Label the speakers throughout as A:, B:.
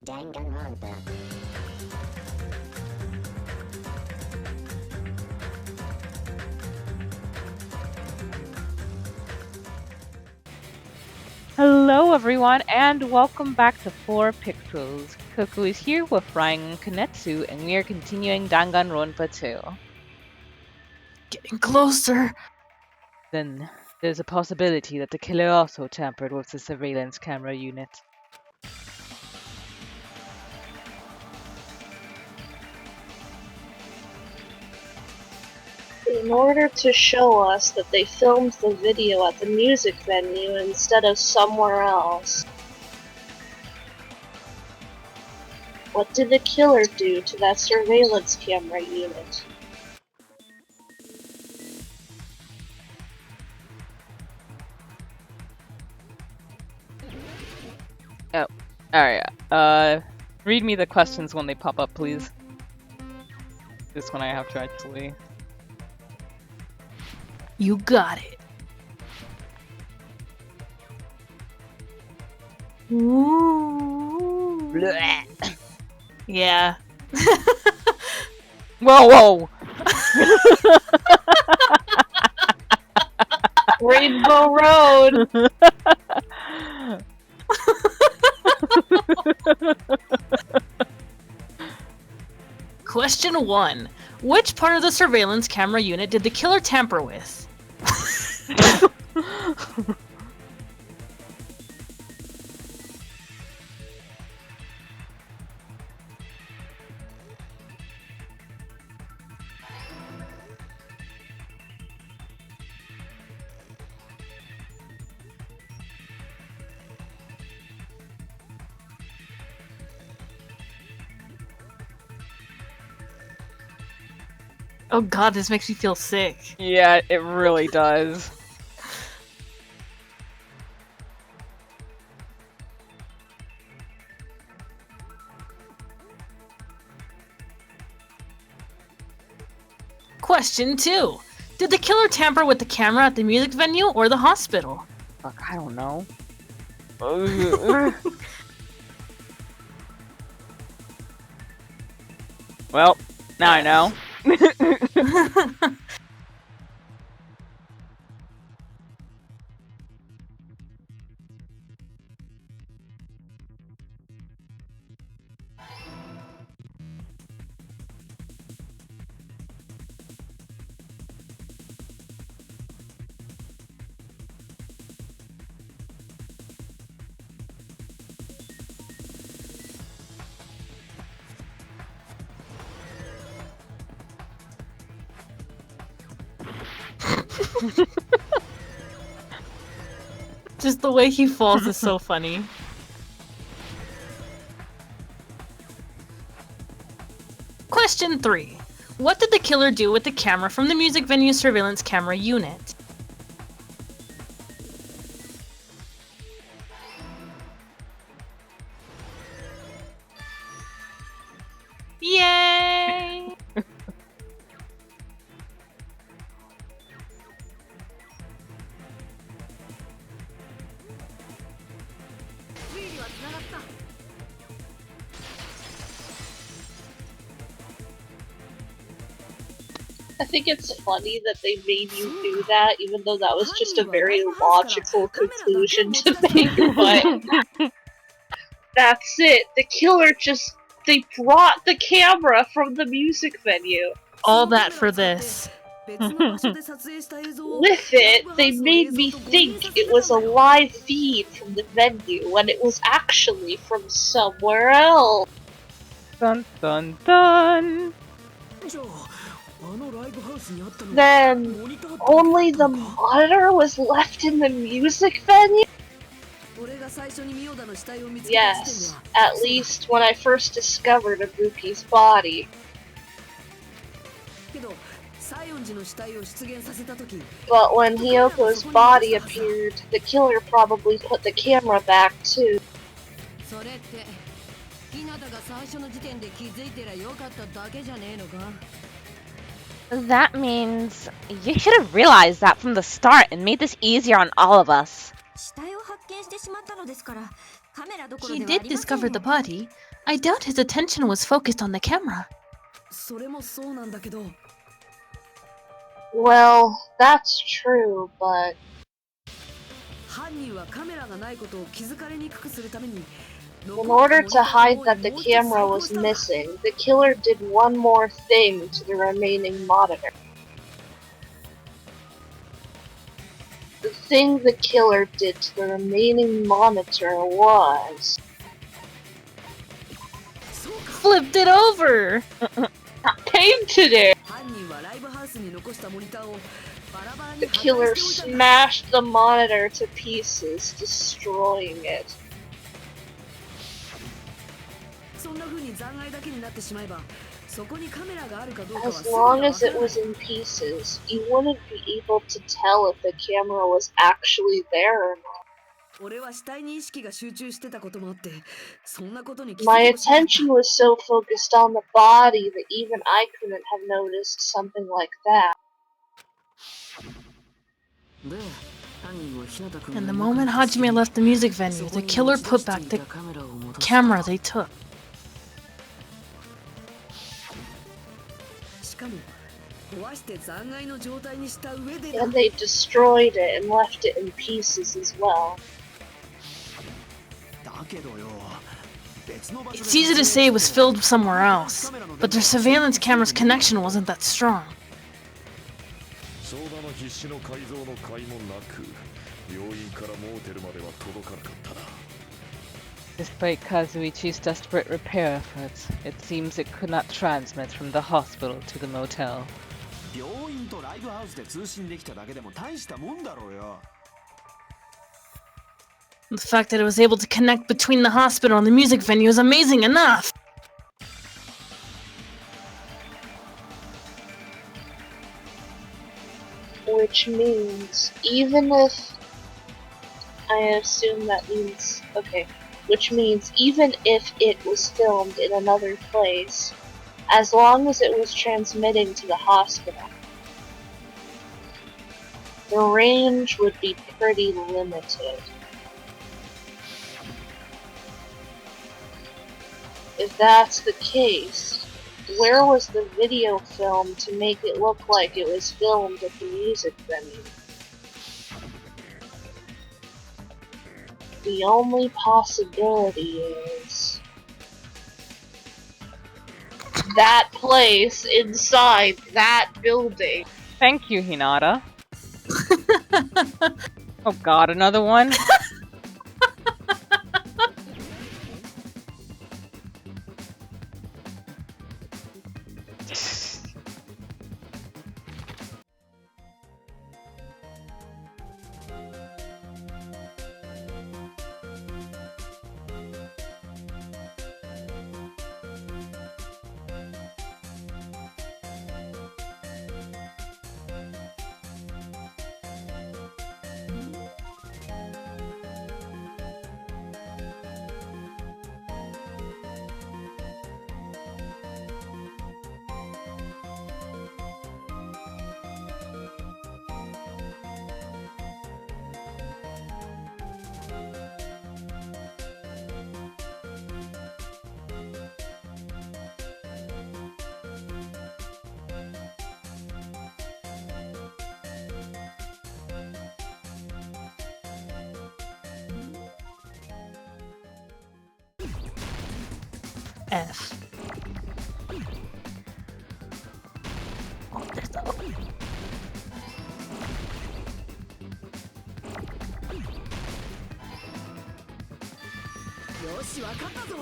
A: Danganronpa.
B: Hello everyone and welcome back to 4 Pixels. Koku is here with Ryan and Kanetsu and we are continuing Danganronpa 2.
C: Getting closer.
B: Then there's a possibility that the killer also tampered with the surveillance camera unit.
D: In order to show us that they filmed the video at the music venue instead of somewhere else. What did the killer do to that surveillance camera unit?
B: Oh, alright. Read me the questions when they pop up, please. This one I have to actually...
C: You got it. Ooh.
B: Blech.
C: Yeah.
B: Whoa!
D: Rainbow Road!
C: Question 1. Which part of the surveillance camera unit did the killer tamper with? Oh god, this makes me feel sick.
B: Yeah, it really does.
C: Question 2. Did the killer tamper with the camera at the music venue or the hospital?
B: Fuck, I don't know. Well, now I know.
C: Just the way he falls is so funny. Question 3. What did the killer do with the camera from the music venue surveillance camera unit? Yay!
D: I think it's funny that they made you do that, even though that was just a very logical conclusion to make, but that's it. The killer they brought the camera from the music venue.
C: All that for this.
D: With it, they made me think it was a live feed from the venue when it was actually from somewhere else.
B: Dun dun dun!
D: Then, only the monitor was left in the music venue? Yes, at least when I first discovered Ibuki's body. But when Hyoko's body appeared, the killer probably put the camera back too.
E: That means you should have realized that from the start and made this easier on all of us.
C: He did discover the body, I doubt his attention was focused on the camera.
A: それもそうなんだけど
D: Well, that's true, but
A: 犯人はカメラがないことを気づかれにくくするために
D: in order to hide that the camera was missing, the killer did one more thing to the remaining monitor. The thing the killer did to the remaining monitor was...
C: Flipped it over!
D: painted it!
A: 犯人はライブハウスに残したモニターをバラバラ
D: The
A: に破壊
D: killer
A: しておいたんだ
D: smashed the monitor to pieces, destroying it.
A: そんな風に残骸だけになってしまえばそこにカメラがあるかどうかは
D: As
A: すぐには
D: long
A: わ
D: as
A: から
D: it
A: ない
D: was in pieces, you wouldn't be able to tell if the camera was actually there or not.
A: 俺は死体に意識が集中してたこともあってそんなことに気づ
D: My
A: きもしなかった
D: attention was so focused on the body that even I couldn't have noticed something like that.
A: で犯人は日向君
C: And the
A: がいなく
C: moment
A: なった隙に
C: Hajime left the music venue,
A: そ
C: the
A: こに
C: killer
A: 持ち出
C: put
A: して
C: back
A: い
C: the
A: たカメラを戻した
C: camera they took.
A: しかも壊して残骸の状態にした上で
D: And they destroyed it and left it in pieces as well.
A: だけどよ
C: It's easy to say it was filmed somewhere else, but their surveillance camera's connection wasn't that strong.
F: 相場の必死の改造の甲斐もなく病院からモーテルまでは届かなかったな
B: Despite Kazuichi's desperate repair efforts, it seems it could not transmit from the hospital to the motel.
G: 病院とライブハウスで通信できただけでも大したもんだろうよ
C: The fact that it was able to connect between the hospital and the music venue is amazing enough!
D: Which means, even if... I assume that means... Okay. Which means, even if it was filmed in another place, as long as it was transmitting to the hospital, the range would be pretty limited. If that's the case, where was the video film to make it look like it was filmed at the music venue? The only possibility is that place inside that building.
B: Thank you, Hinata. Oh god, another one?
C: F.
A: Yoしわかったぞ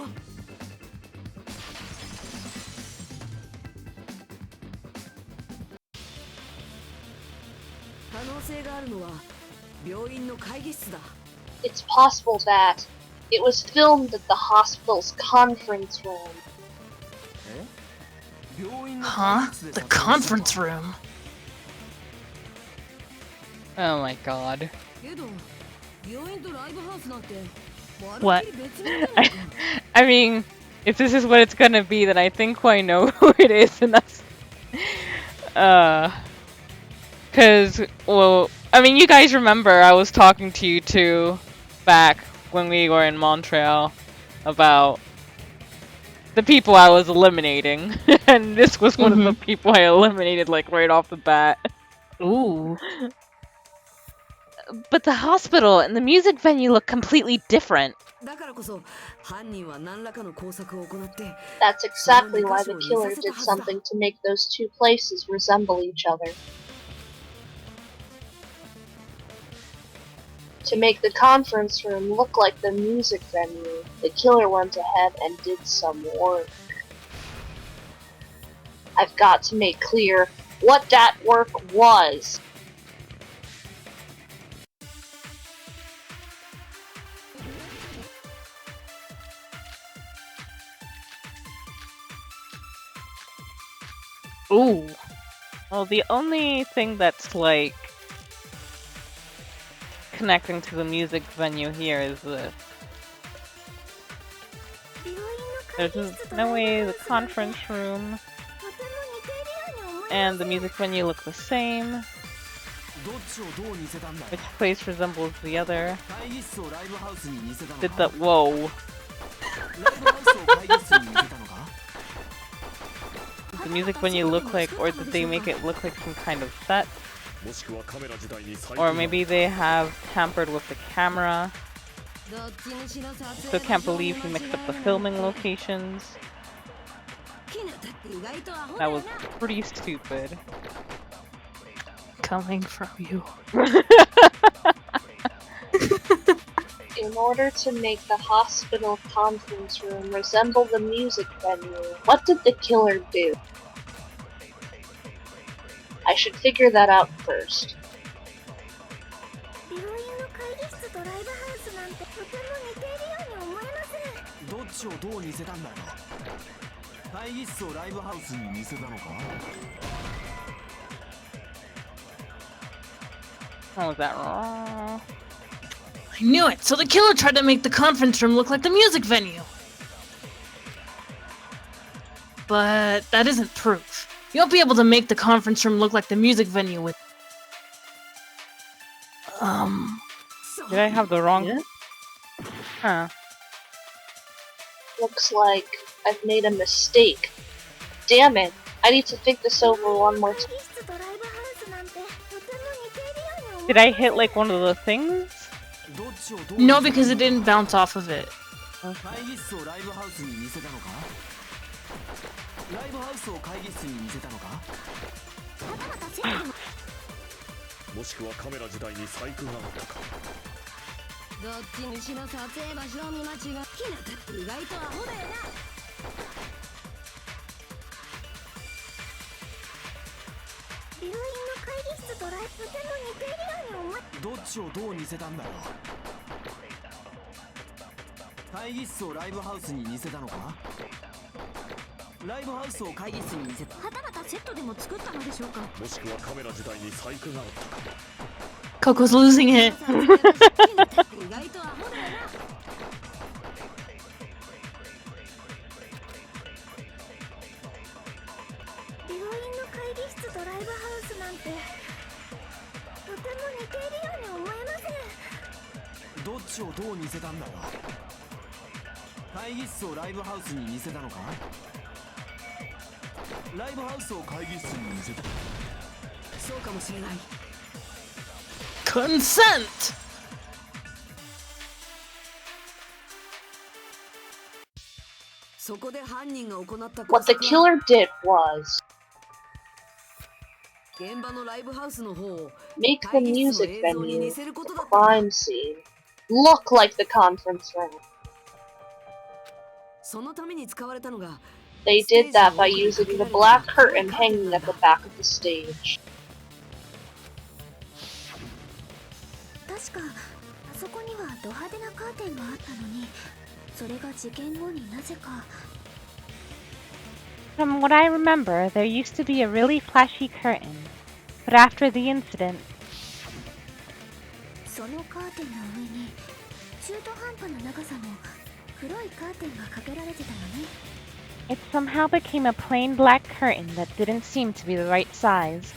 A: 可能性があるのは病院の会議室だ
D: It's possible that it was filmed at the hospital's conference room.
G: 病院の
C: Huh?
G: 会議室で
C: The
G: 撮影した
C: conference room.
B: Oh my god.
A: けど病院とライブハウスなんて
C: What?
B: I mean, if this is what it's gonna be, then I think I know who it is, and that's... Cause, well, I mean, you guys remember I was talking to you two back when we were in Montreal about the people I was eliminating. And this was one of the people I eliminated, like, right off the bat.
C: Ooh.
E: But the hospital and the music venue look completely different.
A: だからこそ犯人は何らかの工作を行って
D: That's exactly why the killer did something to make those two places resemble each other. To make the conference room look like the music venue, the killer went ahead and did some work. I've got to make clear what that work was.
C: Ooh.
B: Well, the only thing that's, like, connecting to the music venue here is this. There's no way the conference room and the music venue look the same. Which place resembles the other? Did the whoa? Did the music venue look like, or did they make it look like some kind of set? Or maybe they have tampered with the camera. Still can't believe he mixed up the filming locations. That was pretty stupid.
C: Coming from you.
D: In order to make the hospital conference room resemble the music venue, what did the killer do? I should figure that out first.
B: Oh, was that wrong?
C: I knew it! So the killer tried to make the conference room look like the music venue! But that isn't proof. You won't be able to make the conference room look like the music venue with...
B: Did I have the wrong?
C: Yeah?
B: Huh.
D: Looks like I've made a mistake. Damn it! I need to think this over one more time.
B: Did I hit like one of the things?
C: No, because it didn't bounce off of it. Coco's losing it. Consent!
D: What the killer did was make the music venue, the crime scene, look like the conference room. They did that by using the black curtain hanging at the back of the stage.
E: From what I remember, there used to be a really flashy curtain, but after the incident, it somehow became a plain black curtain that didn't seem to be the right size.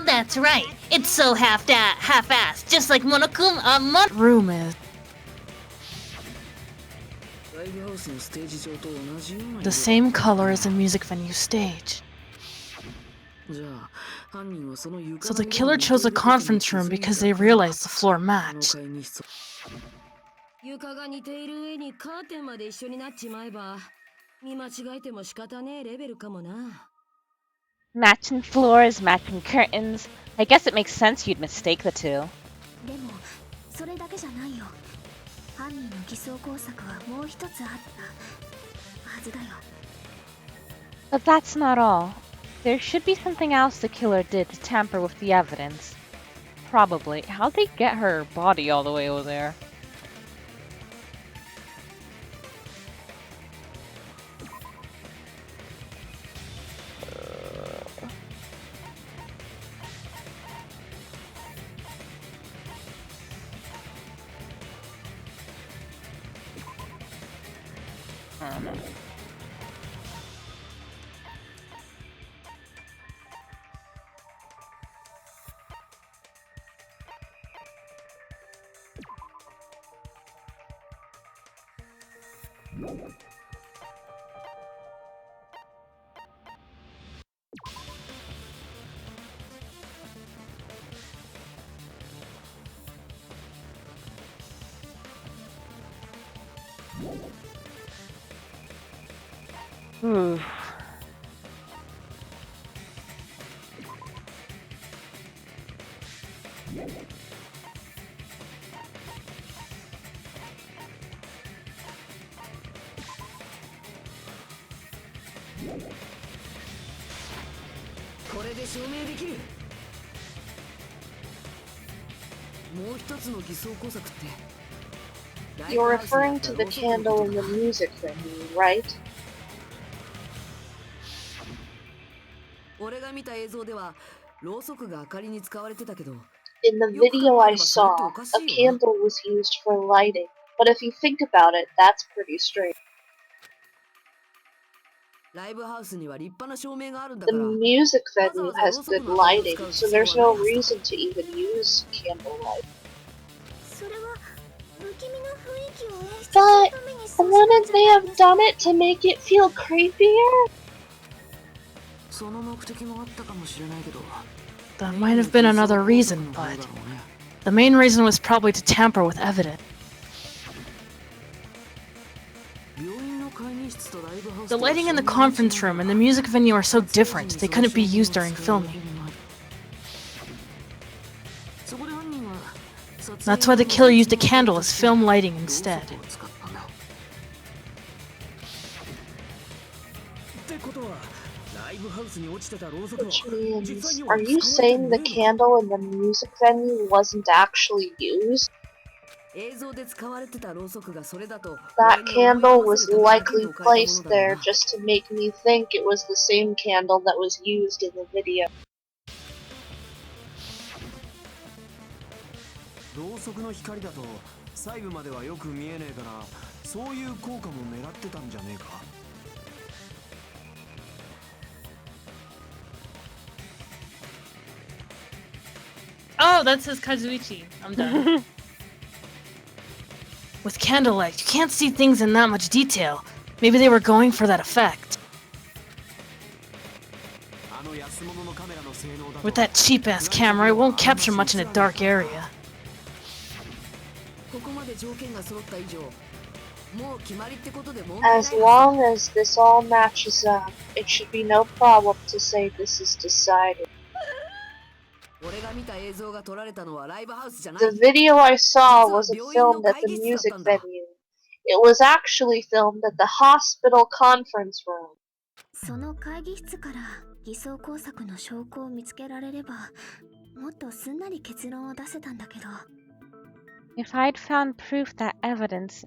C: That's right. It's so half-assed, just like Monokuma. Room is. The same color as the music venue stage. So the killer chose a conference room because they realized the floor matched.
A: 床が似ている上にカーテンまで一緒になっちまえば見間違えても仕方ねえレベルかもな。
E: Matching floors, matching curtains. I guess it makes sense you'd mistake the two.
H: でもそれだけじゃないよ。犯人の偽装工作はもう一つあったはずだよ。
E: But that's not all. There should be something else the killer did to tamper with the evidence. Probably. How'd they get her body all the way over there? Ooh.
D: You're referring to the candle in the music venue, right?
A: 俺が見た映像ではろうそくが明かりに使われてたけど
D: In the video I saw, a candle was used for lighting, but if you think about it, that's pretty strange.
A: ライブハウスには立派な照明があるんだ
D: The
A: から
D: music venue has good lighting, so there's no reason to even use candlelight.
H: それは不気味な雰囲気を演出す
D: But
H: るためにさ
D: wouldn't they have done it to make it feel creepier?
A: その目的もあったかもしれないけど
C: That might have been another reason, but the main reason was probably to tamper with evidence. The lighting in the conference room and the music venue are so different, they couldn't be used during filming. That's why the killer used a candle as film lighting instead.
D: Which means, are you saying the candle in the music venue wasn't actually used? That candle was likely placed there just to make me think it was the same candle that was used in the video.
G: ろうそくの光だと細部まではよく見えねえからそういう効果も狙ってたんじゃねえか
C: Oh, that says Kazuichi. I'm done. With candlelight, you can't see things in that much detail. Maybe they were going for that effect. With that cheap-ass camera, it won't capture much in a dark area.
D: As long as this all matches up, it should be no problem to say this is decided. The video I saw wasn't filmed at the music venue. It was actually filmed at the hospital conference room.
H: その会議室から偽装工作の証拠を見つけられればもっとすんなり結論を出せたんだけど
E: If I'd found proof that evidence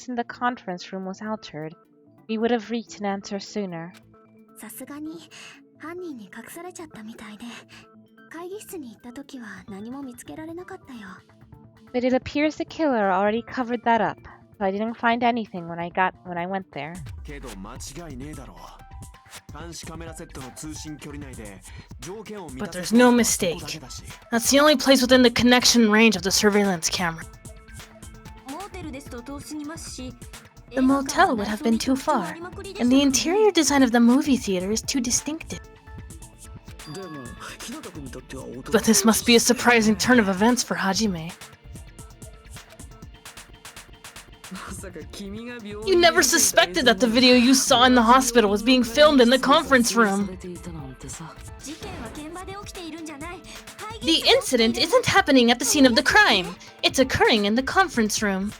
E: in the conference room was altered, we would have reached an answer sooner.
H: さすがに犯人に隠されちゃったみたいで会議室に行った時は何も見つけられなかったよ
E: But it appears the killer already covered that up, so I didn't find anything when I went there.
G: けど間違いねえだろう
C: But there's no mistake. That's the only place within the connection range of the surveillance camera. The motel would have been too far, and the interior design of the movie theater is too distinctive. But this must be a surprising turn of events for Hajime. You never suspected that the video you saw in the hospital was being filmed in the conference room. The incident isn't happening at the scene of the crime. It's occurring in the conference room.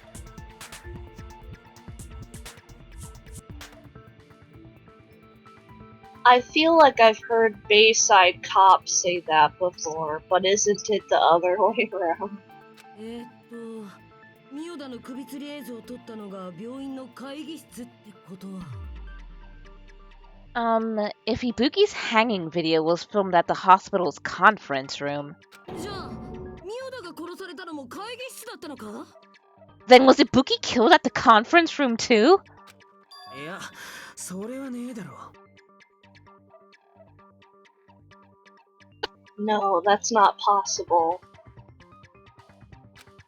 D: I feel like I've heard Bayside Cop say that before, but isn't it the other way around?
A: ミオダの首吊り映像を撮ったのが病院の会議室ってことは。
E: If Ibuki's hanging video was filmed at the hospital's conference room,
A: じゃあ、ミオダが殺されたのも会議室だったのか？
E: then was Ibuki killed at the conference room too?
G: いや、それはねえだろ。
D: No, that's not possible.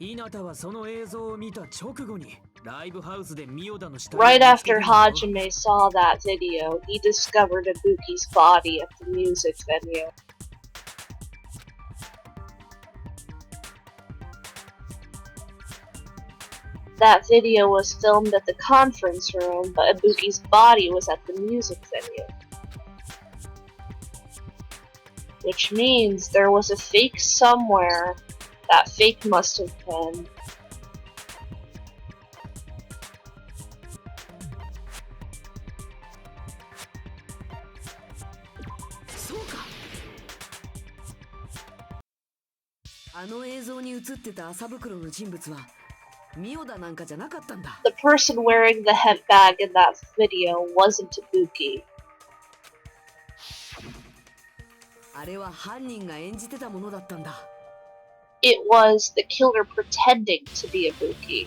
G: 稲田はその映像を見た直後にライブハウスでミオダの死体を
D: Right
G: 見つけ
D: after
G: たんだろ。
D: Hajime saw that video, he discovered Ibuki's body at the music venue. That video was filmed at the conference room, but Ibuki's body was at the music venue. Which means there was a fake somewhere. That fake must have been... The person wearing the head bag in that video wasn't Ibuki. It was the killer pretending to be Ibuki.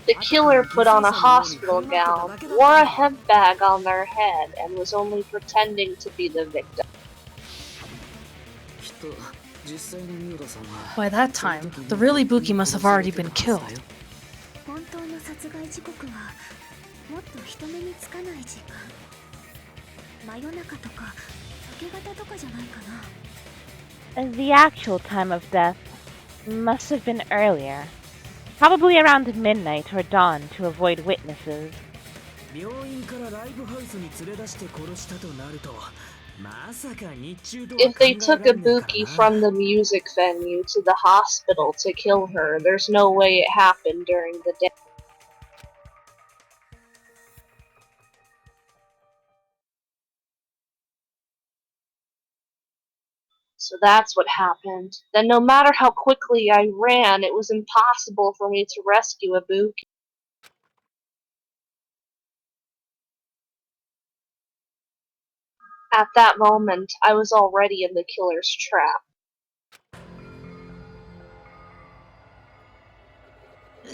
D: The killer put on a hospital gown, wore a headbag on their head, and was only pretending to be the victim.
C: By that time, the real Ibuki must have already been killed.
E: The actual time of death must have been earlier, probably around midnight or dawn to avoid witnesses.
D: If they took Ibuki from the music venue to the hospital to kill her, there's no way it happened during the day. So that's what happened. Then no matter how quickly I ran, it was impossible for me to rescue Ibuki. At that moment, I was already in the killer's trap.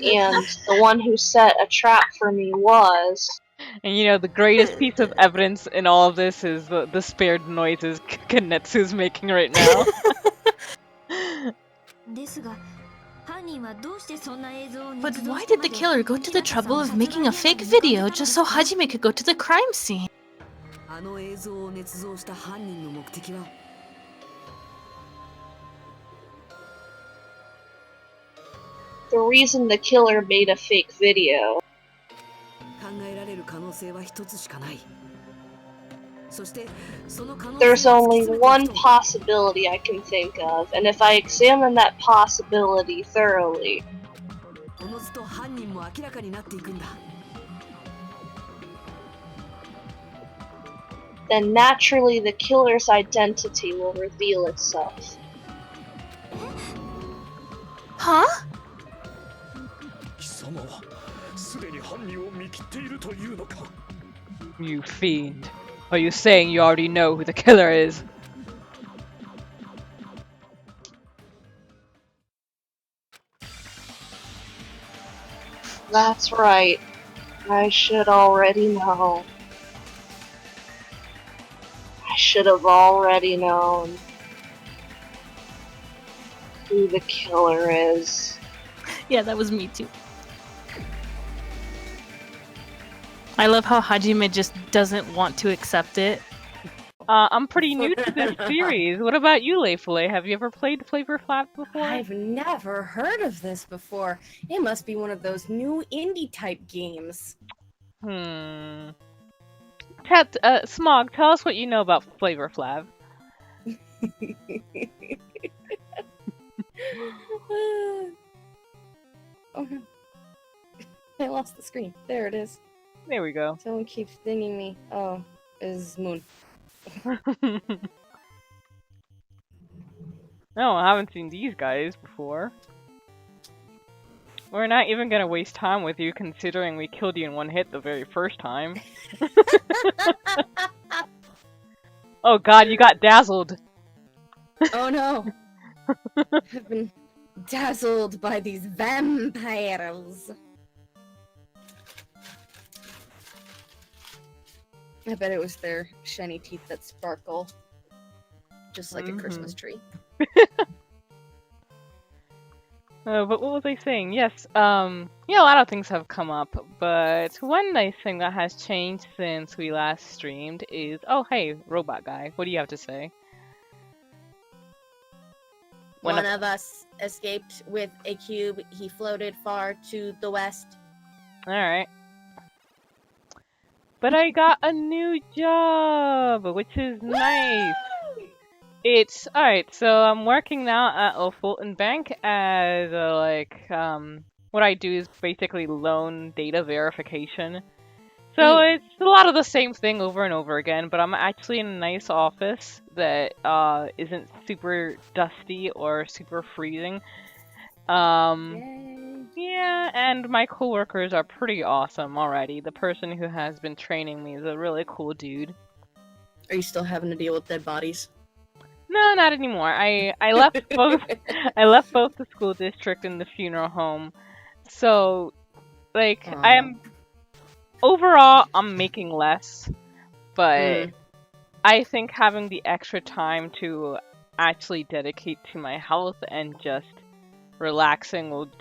D: And the one who set a trap for me was...
B: And you know, the greatest piece of evidence in all of this is the spared noises Kanetsu's making right now.
C: But why did the killer go to the trouble of making a fake video just so Hajime could go to the crime scene?
D: The reason the killer made a fake video. There's only one possibility I can think of, and if I examine that possibility thoroughly, then naturally the killer's identity will reveal itself.
C: Huh?
B: You fiend. Are you saying you already know who the killer is?
D: That's right. I should already know. I should have already known. who the killer is.
C: Yeah, that was me too. I love how Hajime just doesn't want to accept it.
B: I'm pretty new to this series. What about you, Leifule? Have you ever played Flavor Flav before?
I: I've never heard of this before. It must be one of those new indie type games.
B: Smog, tell us what you know about Flavor Flav.
I: Oh no. I lost the screen. There it is.
B: There we go.
I: Someone keeps dinging me. Oh, is Moon.
B: No, I haven't seen these guys before. We're not even gonna waste time with you considering we killed you in one hit the very first time. Oh god, you got dazzled.
I: Oh no. I've been dazzled by these vampires. I bet it was their shiny teeth that sparkle. Just like a Christmas tree.
B: But what was I saying? Yes, a lot of things have come up, but one nice thing that has changed since we last streamed is, oh hey, robot guy, what do you have to say?
I: One of us escaped with a cube. He floated far to the west.
B: Alright. But I got a new job, which is nice. It's alright, so I'm working now at a Fulton Bank as what I do is basically loan data verification. So it's a lot of the same thing over and over again, but I'm actually in a nice office that isn't super dusty or super freezing. Yeah, and my coworkers are pretty awesome already. The person who has been training me is a really cool dude.
I: Are you still having to deal with dead bodies?
B: No, not anymore. I left both I left both the school district and the funeral home. So overall I'm making less, but I think having the extra time to actually dedicate to my health and just relaxing will do